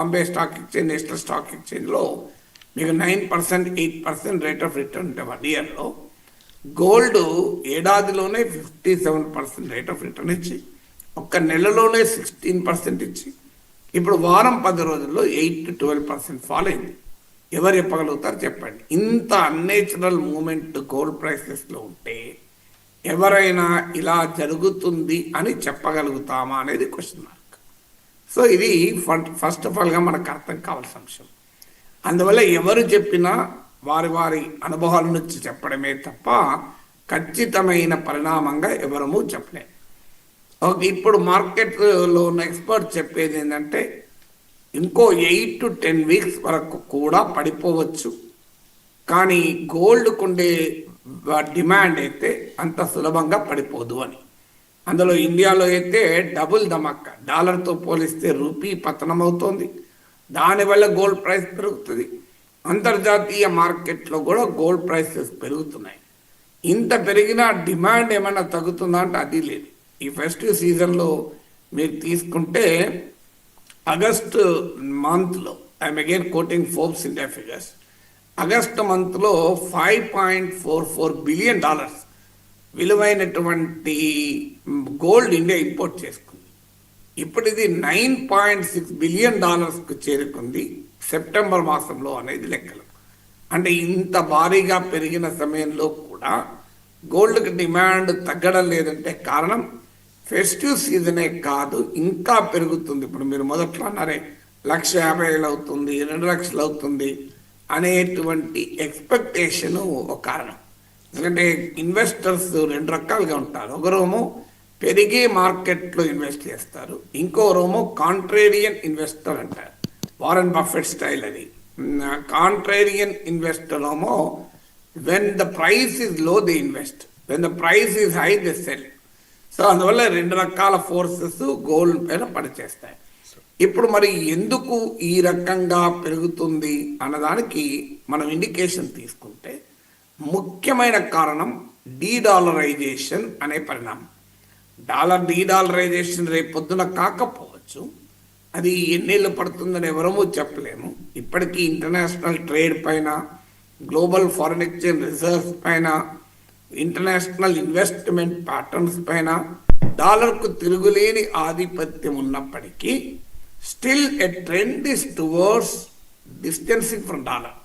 Bombay stock exchange, national stock ఎక్స్చేంజ్లో మీకు 9%, 8% rate of return ఉంటే 1 ఇయర్లో, గోల్డ్ ఏడాదిలోనే 57% రేట్ ఆఫ్ రిటర్న్ ఇచ్చి, ఒక్క నెలలోనే 16% ఇచ్చి, ఇప్పుడు వారం 10 రోజుల్లో 8 to 12% ఫాల్ అయింది. ఎవరు చెప్పగలుగుతారు చెప్పండి? ఇంత అన్నేచురల్ మూమెంట్ గోల్డ్ ప్రైసెస్లో ఉంటే ఎవరైనా ఇలా జరుగుతుంది అని చెప్పగలుగుతామా అనేది క్వశ్చన్ మార్క్. సో ఇది ఫస్ట్ ఆఫ్ ఆల్గా మనకు అర్థం కావాల్సిన అంశం. అందువల్ల ఎవరు చెప్పినా వారి వారి అనుభవాల నుంచి చెప్పడమే తప్ప ఖచ్చితమైన పరిణామంగా ఎవరము చెప్పలేము. ఇప్పుడు మార్కెట్లో ఉన్న ఎక్స్పర్ట్ చెప్పేది ఏంటంటే ఇంకో 8 to 10 వీక్స్ వరకు కూడా పడిపోవచ్చు, కానీ గోల్డ్కు ఉండే డిమాండ్ అయితే అంత సులభంగా పడిపోదు అని. అందులో ఇండియాలో అయితే డబుల్ ధమాక, డాలర్తో పోలిస్తే రూపీ పతనం అవుతోంది, దానివల్ల గోల్డ్ ప్రైస్ పెరుగుతుంది. అంతర్జాతీయ మార్కెట్లో కూడా గోల్డ్ ప్రైసెస్ పెరుగుతున్నాయి. ఇంత పెరిగినా డిమాండ్ ఏమైనా తగ్గుతుందా అంటే అది లేదు. ఈ ఫెస్టివ్ సీజన్లో మీరు తీసుకుంటే ఆగస్ట్ మంత్లో, I'm again coating Forbes India figures, August మంత్లో $5.44 బిలియన్ విలువైనటువంటి గోల్డ్ ఇండియా ఇంపోర్ట్ చేసుకుంది. ఇప్పుడు ఇది $9.6 బిలియన్ చేరుకుంది సెప్టెంబర్ మాసంలో అనేది లెక్కలు. అంటే ఇంత భారీగా పెరిగిన సమయంలో కూడా గోల్డ్కి డిమాండ్ తగ్గడం లేదంటే కారణం ఫెస్టివ్ సీజనే కాదు, ఇంకా పెరుగుతుంది. ఇప్పుడు మీరు మొదట్లో అన్నారే 1,50,000 అవుతుంది, 2 లక్షలు అవుతుంది అనేటువంటి ఎక్స్పెక్టేషను ఒక కారణం. ఎందుకంటే ఇన్వెస్టర్స్ 2 రకాలుగా ఉంటారు. ఒకరేమో పెరిగే మార్కెట్లో ఇన్వెస్ట్ చేస్తారు, ఇంకో రోమో కాంట్రేరియన్ ఇన్వెస్టర్ అంటారు. వారెన్ బఫెట్ స్టైల్ అది. కాంట్రేరియన్ ఇన్వెస్టర్ ఏమో when the price is low they invest, when the price is high they sell. So అందువల్ల 2 రకాల ఫోర్సెస్ గోల్డ్ పైన పనిచేస్తాయి. ఇప్పుడు మరి ఎందుకు ఈ రకంగా పెరుగుతుంది అన్నదానికి మనం ఇండికేషన్ తీసుకుంటే ముఖ్యమైన కారణం డీడాలరైజేషన్ అనే పరిణామం. డీడాలరైజేషన్ రేపు పొద్దున కాకపోవచ్చు, అది ఎన్నేళ్ళు పడుతుందని ఎవరమూ చెప్పలేము. ఇప్పటికీ ఇంటర్నేషనల్ ట్రేడ్ పైన, గ్లోబల్ ఫారిన్ ఎక్స్చేంజ్ రిజర్వ్స్ పైన, ఇంటర్నేషనల్ ఇన్వెస్ట్మెంట్ ప్యాటర్న్స్ పైన డాలర్కు తిరుగులేని ఆధిపత్యం ఉన్నప్పటికీ still a trend is towards distancing from dollar.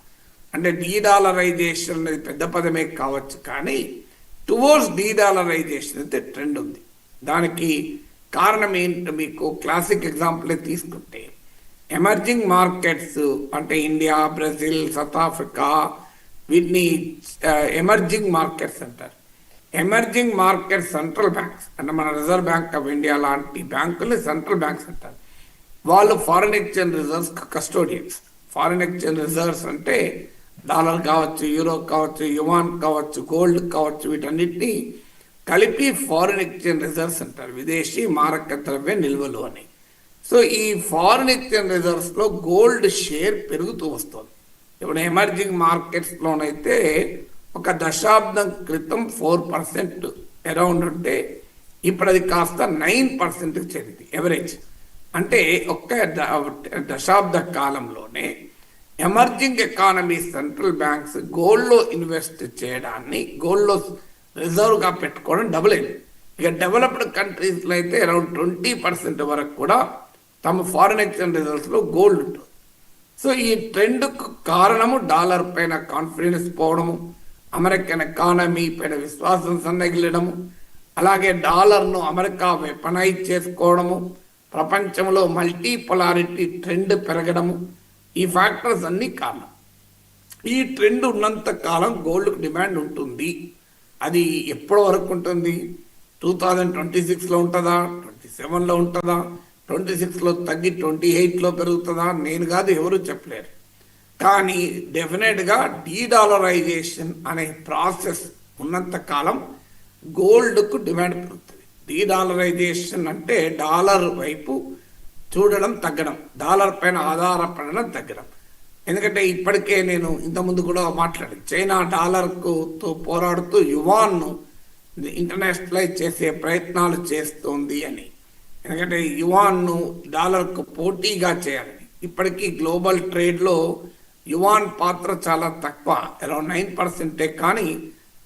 అంటే డీడాలరైజేషన్ అనేది పెద్ద పదమే కావచ్చు, కానీ టువర్డ్స్ డీడాలరైజేషన్ అయితే ట్రెండ్ ఉంది. దానికి కారణం ఏంటో మీకు క్లాసిక్ ఎగ్జాంపులే తీసుకుంటే, ఎమర్జింగ్ మార్కెట్స్ అంటే ఇండియా, బ్రెజిల్, సౌత్ ఆఫ్రికా, వీటిని ఎమర్జింగ్ మార్కెట్స్ అంటారు. ఎమర్జింగ్ మార్కెట్ సెంట్రల్ బ్యాంక్స్ అంటే మన రిజర్వ్ బ్యాంక్ ఆఫ్ ఇండియా లాంటి బ్యాంకులు సెంట్రల్ బ్యాంక్స్ అంటారు. వాళ్ళు foreign exchange reserves custodians. Foreign exchange reserves అంటే డాలర్ కావచ్చు, యూరో కావచ్చు, యువాన్ కావచ్చు, గోల్డ్ కావచ్చు, వీటన్నిటిని కలిపి ఫారిన్ ఎక్స్చేంజ్ రిజర్వ్స్ అంటారు, విదేశీ మారక ద్రవ్య నిల్వలు అని. సో ఈ ఫారిన్ ఎక్స్చేంజ్ రిజర్వ్స్లో గోల్డ్ షేర్ పెరుగుతూ వస్తుంది. ఇప్పుడు ఎమర్జింగ్ మార్కెట్స్లోనైతే ఒక దశాబ్దం క్రితం 4% అరౌండ్ ఉంటే ఇప్పుడు అది కాస్త 9% చేరింది ఎవరేజ్. అంటే ఒక్క దశాబ్ద కాలంలోనే ఎమర్జింగ్ ఎకానమీ సెంట్రల్ బ్యాంక్స్ గోల్డ్లో ఇన్వెస్ట్ చేయడాన్ని, గోల్డ్లో రిజర్వ్గా పెట్టుకోవడం డబుల్ అయింది. ఇక డెవలప్డ్ కంట్రీస్లో అయితే అరౌండ్ 20% వరకు కూడా తమ ఫారిన్ ఎక్స్చేంజ్ రిజర్వ్స్లో గోల్డ్ ఉంటుంది. సో ఈ ట్రెండ్కు కారణము డాలర్ పైన కాన్ఫిడెన్స్ పోవడము, అమెరికన్ ఎకానమీ పైన విశ్వాసం సన్నగిల్లడము, అలాగే డాలర్ను అమెరికా వెపనైజ్ చేసుకోవడము, ప్రపంచంలో మల్టీపోలారిటీ ట్రెండ్ పెరగడము, ఈ ఫ్యాక్టర్స్ అన్నీ కారణం. ఈ ట్రెండ్ ఉన్నంత కాలం గోల్డ్కు డిమాండ్ ఉంటుంది. అది ఎప్పటి వరకు ఉంటుంది? 2026లో ఉంటుందా, 27లో ఉంటుందా, 26లో తగ్గి 28లో పెరుగుతుందా? నేను కాదు, ఎవరు చెప్పలేరు. కానీ డెఫినెట్గా డీడాలరైజేషన్ అనే ప్రాసెస్ ఉన్నంత కాలం గోల్డ్కు డిమాండ్ పెరుగుతుంది. డీడాలరైజేషన్ అంటే డాలర్ వైపు చూడడం తగ్గడం, డాలర్ పైన ఆధారపడడం తగ్గడం. ఎందుకంటే ఇప్పటికే నేను ఇంతకుముందు కూడా మాట్లాడాను, చైనా డాలర్తో పోరాడుతూ యువాన్ను ఇంటర్నేషనలైజ్ చేసే ప్రయత్నాలు చేస్తోంది అని. ఎందుకంటే యువాన్ను డాలర్కు పోటీగా చేయాలని. ఇప్పటికీ గ్లోబల్ ట్రేడ్లో యువాన్ పాత్ర చాలా తక్కువ, అరౌండ్ 9%. కానీ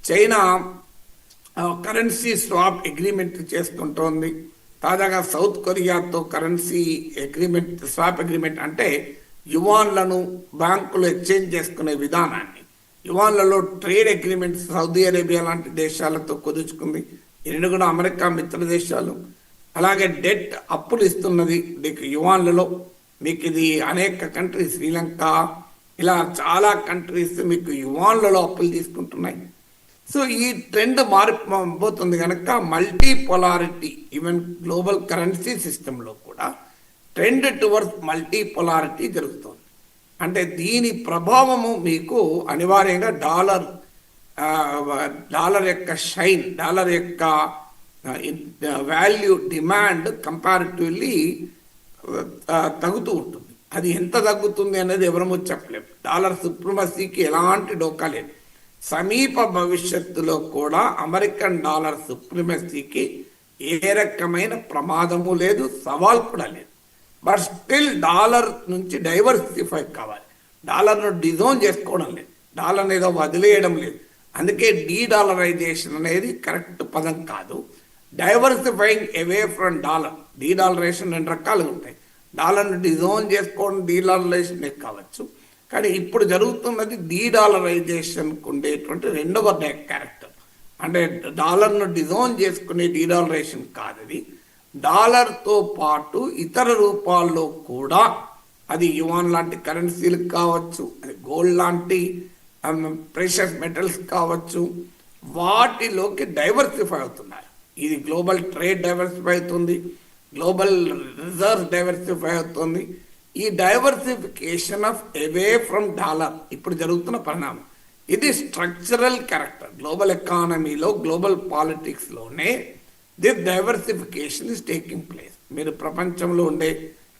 చైనా కరెన్సీ స్వాప్ అగ్రిమెంట్ చేసుకుంటోంది. తాజాగా సౌత్ కొరియాతో కరెన్సీ అగ్రిమెంట్, స్వాప్ అగ్రిమెంట్ అంటే యువాన్లను బ్యాంకులు ఎక్స్చేంజ్ చేసుకునే విధానాన్ని, యువాన్లలో ట్రేడ్ అగ్రిమెంట్స్ సౌదీ అరేబియా లాంటి దేశాలతో కుదుర్చుకుంది. ఈ రెండు కూడా అమెరికా మిత్ర దేశాలు. అలాగే డెట్ అప్పులు ఇస్తున్నది మీకు యువాన్లలో. మీకు ఇది అనేక కంట్రీస్, శ్రీలంక ఇలా చాలా కంట్రీస్ మీకు యువాన్లలో అప్పులు తీసుకుంటున్నాయి. సో ఈ ట్రెండ్ మారిపోతుంది కనుక multi polarity, even global currency సిస్టంలో కూడా ట్రెండ్ టువర్డ్స్ మల్టీ పొలారిటీ జరుగుతుంది. అంటే దీని ప్రభావము మీకు అనివార్యంగా డాలర్ యొక్క షైన్, డాలర్ యొక్క వాల్యూ, డిమాండ్ కంపారిటివ్లీ తగ్గుతూ ఉంటుంది. అది ఎంత తగ్గుతుంది అనేది ఎవరమో చెప్పలేము. డాలర్ సుప్రమసీకి ఎలాంటి డోకా లేదు. సమీప భవిష్యత్తులో కూడా అమెరికన్ డాలర్ సుప్రమసీకి ఏ రకమైన ప్రమాదము లేదు, సవాల్ కూడా లేదు. బట్ స్టిల్ డాలర్ నుంచి డైవర్సిఫై కావాలి. డాలర్ను డిజోన్ చేసుకోవడం లేదు, డాలర్ ఏదో వదిలేయడం లేదు. అందుకే డీడాలరైజేషన్ అనేది కరెక్ట్ పదం కాదు. Diversifying away from dollar. Dedollarisation 2 రకాలుగా ఉంటాయి. డాలర్ను డిజోన్ చేసుకోవడం డీడాలరైజేషన్ కావచ్చు. కానీ ఇప్పుడు జరుగుతున్నది డీడాలరైజేషన్కు ఉండేటువంటి రెండవ క్యారెక్టర్. అంటే డాలర్ను డిజోన్ చేసుకునే డీడాలరేషన్ కాదు ఇది. డాలర్తో పాటు ఇతర రూపాల్లో కూడా, అది యువాన్ లాంటి కరెన్సీలు కావచ్చు, అది గోల్డ్ లాంటి ప్రెషస్ మెటల్స్ కావచ్చు, వాటిలోకి డైవర్సిఫై అవుతున్నారు. ఇది గ్లోబల్ ట్రేడ్ డైవర్సిఫై అవుతుంది, గ్లోబల్ రిజర్వ్ డైవర్సిఫై అవుతుంది. ఈ diversification of away from dollar ఇప్పుడు జరుగుతున్న పరిణామం. ఇది స్ట్రక్చరల్ క్యారెక్టర్. గ్లోబల్ ఎకానమీలో, గ్లోబల్ పాలిటిక్స్లోనే this diversification is taking place. మీరు ప్రపంచంలో ఉండే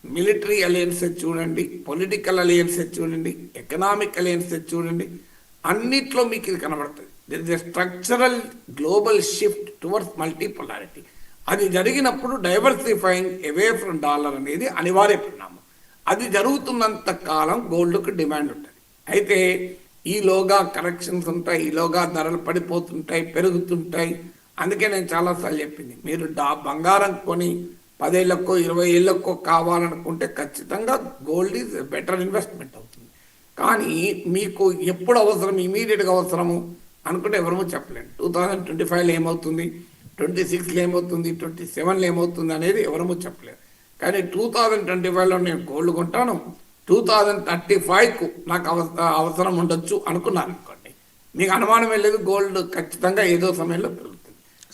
మిలిటరీ అలయన్సెస్ చూడండి, పొలిటికల్ అలయన్సెస్ చూడండి, ఎకనామిక్ అలయన్సెస్ చూడండి, అన్నిట్లో మీకు ఇది కనబడుతుంది. There is a structural global shift towards multipolarity. అది జరిగినప్పుడు డైవర్సిఫైయింగ్ అవే ఫ్రమ్ డాలర్ అనేది అనివార్య పరిణామం. అది జరుగుతున్నంత కాలం గోల్డ్కు డిమాండ్ ఉంటుంది. అయితే ఈలోగా కరెక్షన్స్ ఉంటాయి, ఈలోగా ధరలు పడిపోతుంటాయి, పెరుగుతుంటాయి. అందుకే నేను చాలాసార్లు చెప్పింది, మీరు బంగారం కొని 10 ఏళ్ళకో 20 ఏళ్ళకో కావాలనుకుంటే ఖచ్చితంగా గోల్డ్ ఈజ్ బెటర్ ఇన్వెస్ట్మెంట్ అవుతుంది. కానీ మీకు ఎప్పుడు అవసరం, ఇమీడియట్గా అవసరము అనుకుంటే ఎవరూ చెప్పలేండి. 2025లో ఏమవుతుంది, 26లో ఏమవుతుంది, 27లో ఏమవుతుంది అనేది ఎవరూ చెప్పలేరు. కానీ 2025లో నేను గోల్డ్ కొంటాను, 2035కు నాకు అవసరం ఉండొచ్చు అనుకున్నాను అనుకోండి, మీకు అనుమానం లేదు, గోల్డ్ ఖచ్చితంగా ఏదో సమయంలో పెరుగుతుంది.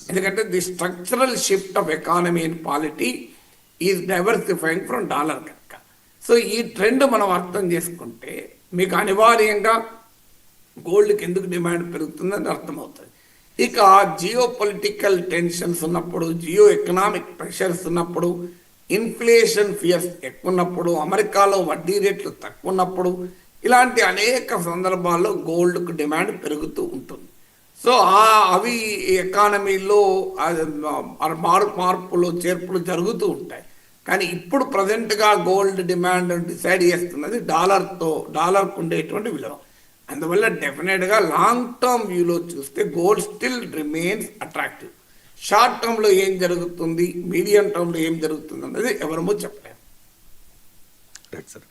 ఎందుకంటే the structural shift of economy and polity is diversifying from dollar కనుక. సో ఈ ట్రెండ్ మనం అర్థం చేసుకుంటే మీకు అనివార్యంగా గోల్డ్కి ఎందుకు డిమాండ్ పెరుగుతుందని అర్థమవుతుంది. ఇక జియో పొలిటికల్ టెన్షన్స్ ఉన్నప్పుడు, జియో ఎకనామిక్ ప్రెషర్స్ ఉన్నప్పుడు, ఇన్ఫ్లేషన్ ఫియర్స్ ఎక్కువ ఉన్నప్పుడు, అమెరికాలో వడ్డీ రేట్లు తక్కువ ఉన్నప్పుడు, ఇలాంటి అనేక సందర్భాల్లో గోల్డ్కు డిమాండ్ పెరుగుతూ ఉంటుంది. సో అవి ఎకానమీలో మార్పులు చేర్పులు జరుగుతూ ఉంటాయి. కానీ ఇప్పుడు ప్రజెంట్గా గోల్డ్ డిమాండ్ డిసైడ్ చేస్తున్నది డాలర్కు ఉండేటువంటి విలువ. అందువల్ల డెఫినెట్గా లాంగ్ టర్మ్ వ్యూలో చూస్తే gold still remains attractive. Short టర్మ్లో ఏం జరుగుతుంది, మీడియం టర్మ్లో ఏం జరుగుతుంది అన్నది ఎవరమో చెప్పలేరు. Right sir.